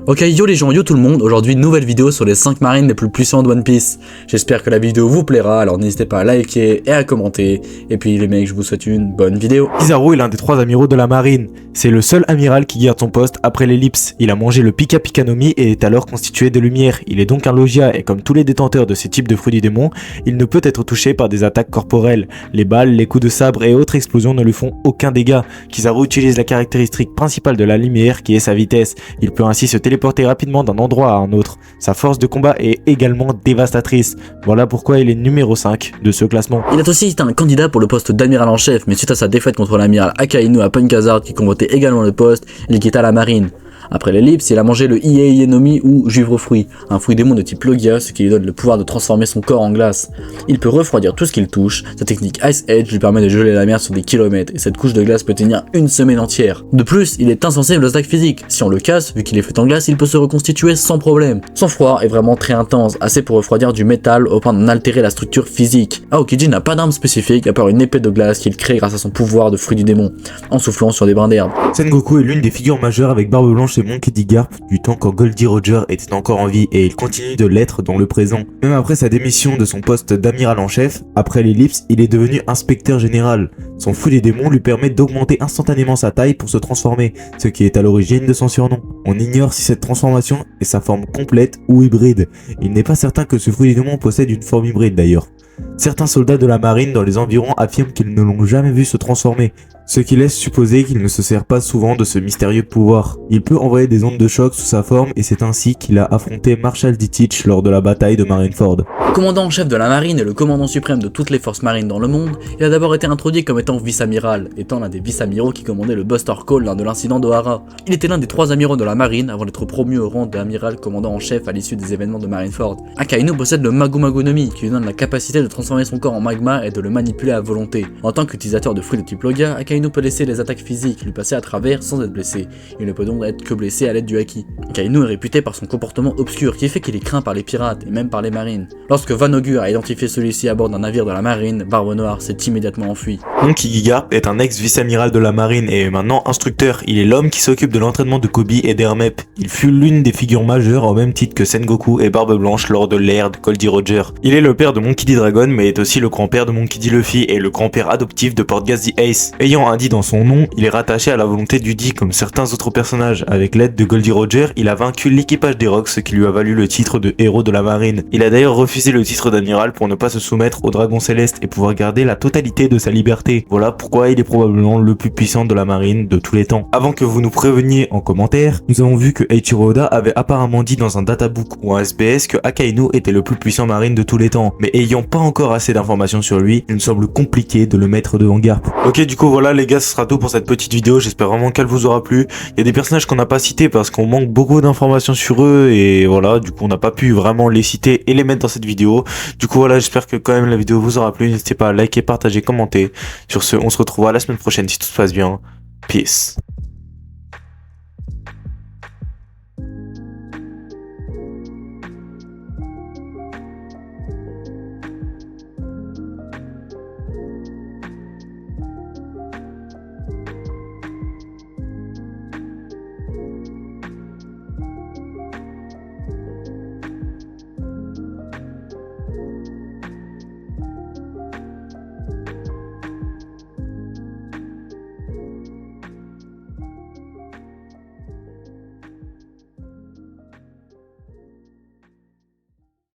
Ok, yo les gens, yo tout le monde, aujourd'hui nouvelle vidéo sur les 5 marines les plus puissants de One Piece. J'espère que la vidéo vous plaira, alors n'hésitez pas à liker et à commenter. Et puis les mecs, je vous souhaite une bonne vidéo. Kizaru est l'un des 3 amiraux de la marine. C'est le seul amiral qui garde son poste après l'ellipse. Il a mangé le Pika Pika no Mi et est alors constitué de lumière. Il est donc un Logia et comme tous les détenteurs de ces types de fruits du démon, il ne peut être touché par des attaques corporelles. Les balles, les coups de sabre et autres explosions ne lui font aucun dégât. Kizaru utilise la caractéristique principale de la lumière qui est sa vitesse. Il peut ainsi se téléporter rapidement d'un endroit à un autre. Sa force de combat est également dévastatrice. Voilà pourquoi il est numéro 5 de ce classement. Il est aussi un candidat pour le poste d'amiral en chef, mais suite à sa défaite contre l'amiral Akainu à Punk Hazard qui convoitait également le poste, il quitta la marine. Après l'ellipse, il a mangé le Iei no Mi ou Juivre fruit, un fruit démon de type Logia, ce qui lui donne le pouvoir de transformer son corps en glace. Il peut refroidir tout ce qu'il touche, sa technique Ice Edge lui permet de geler la mer sur des kilomètres, et cette couche de glace peut tenir une semaine entière. De plus, il est insensible aux attaques physiques, si on le casse, vu qu'il est fait en glace, il peut se reconstituer sans problème. Son froid est vraiment très intense, assez pour refroidir du métal au point d'en altérer la structure physique. Aokiji n'a pas d'arme spécifique à part une épée de glace qu'il crée grâce à son pouvoir de fruit du démon, en soufflant sur des brins d'herbe. Sengoku est l'une des figures majeures avec Barbe Blanche et Monkey D. Garp du temps quand Goldie Roger était encore en vie et il continue de l'être dans le présent. Même après sa démission de son poste d'amiral en chef, après l'ellipse, il est devenu inspecteur général. Son fruit des démons lui permet d'augmenter instantanément sa taille pour se transformer, ce qui est à l'origine de son surnom. On ignore si cette transformation est sa forme complète ou hybride. Il n'est pas certain que ce fruit des démons possède une forme hybride d'ailleurs. Certains soldats de la marine dans les environs affirment qu'ils ne l'ont jamais vu se transformer, ce qui laisse supposer qu'il ne se sert pas souvent de ce mystérieux pouvoir. Il peut envoyer des ondes de choc sous sa forme et c'est ainsi qu'il a affronté Marshal D-Teach lors de la bataille de Marineford. Commandant en chef de la marine et le commandant suprême de toutes les forces marines dans le monde, il a d'abord été introduit comme étant vice-amiral, étant l'un des vice-amiraux qui commandait le Buster Call lors de l'incident d'Ohara. Il était l'un des 3 amiraux de la marine avant d'être promu au rang d'amiral commandant en chef à l'issue des événements de Marineford. Akainu possède le Magu Magu no Mi qui lui donne la capacité de transformer son corps en magma et de le manipuler à volonté. En tant qu'utilisateur de fruits de type Logia, Akainu peut laisser les attaques physiques lui passer à travers sans être blessé. Il ne peut donc être que blessé à l'aide du Haki. Akainu est réputé par son comportement obscur qui fait qu'il est craint par les pirates et même par les marines. Lorsque Van Augur a identifié celui-ci à bord d'un navire de la marine, Barbe Noire s'est immédiatement enfui. Monkey D. Garp est un ex-vice-amiral de la marine et est maintenant instructeur. Il est l'homme qui s'occupe de l'entraînement de Koby et d'Hermep. Il fut l'une des figures majeures au même titre que Sengoku et Barbe Blanche lors de l'ère de Goldie Roger. Il est le père de Monkey D. Dragon mais est aussi le grand-père de Monkey D. Luffy et le grand-père adoptif de Portgas the Ace. Ayant un D dans son nom, il est rattaché à la volonté du D comme certains autres personnages. Avec l'aide de Goldie Roger, il a vaincu l'équipage des Rocks, ce qui lui a valu le titre de héros de la marine. Il a d'ailleurs refusé le titre d'amiral pour ne pas se soumettre au dragon céleste et pouvoir garder la totalité de sa liberté. Voilà pourquoi il est probablement le plus puissant de la marine de tous les temps. Avant que vous nous préveniez en commentaire, nous avons vu que Eiichiro Oda avait apparemment dit dans un databook ou un SBS que Akainu était le plus puissant marine de tous les temps, mais ayant pas encore assez d'informations sur lui, il me semble compliqué de le mettre devant Garp. Ok, du coup voilà les gars, ce sera tout pour cette petite vidéo, j'espère vraiment qu'elle vous aura plu. Il y a des personnages qu'on n'a pas cités parce qu'on manque beaucoup d'informations sur eux et voilà, du coup on n'a pas pu vraiment les citer et les mettre dans cette vidéo. Du coup voilà, j'espère que quand même la vidéo vous aura plu, n'hésitez pas à liker, partager, commenter. Sur ce, on se retrouve à la semaine prochaine si tout se passe bien. Peace.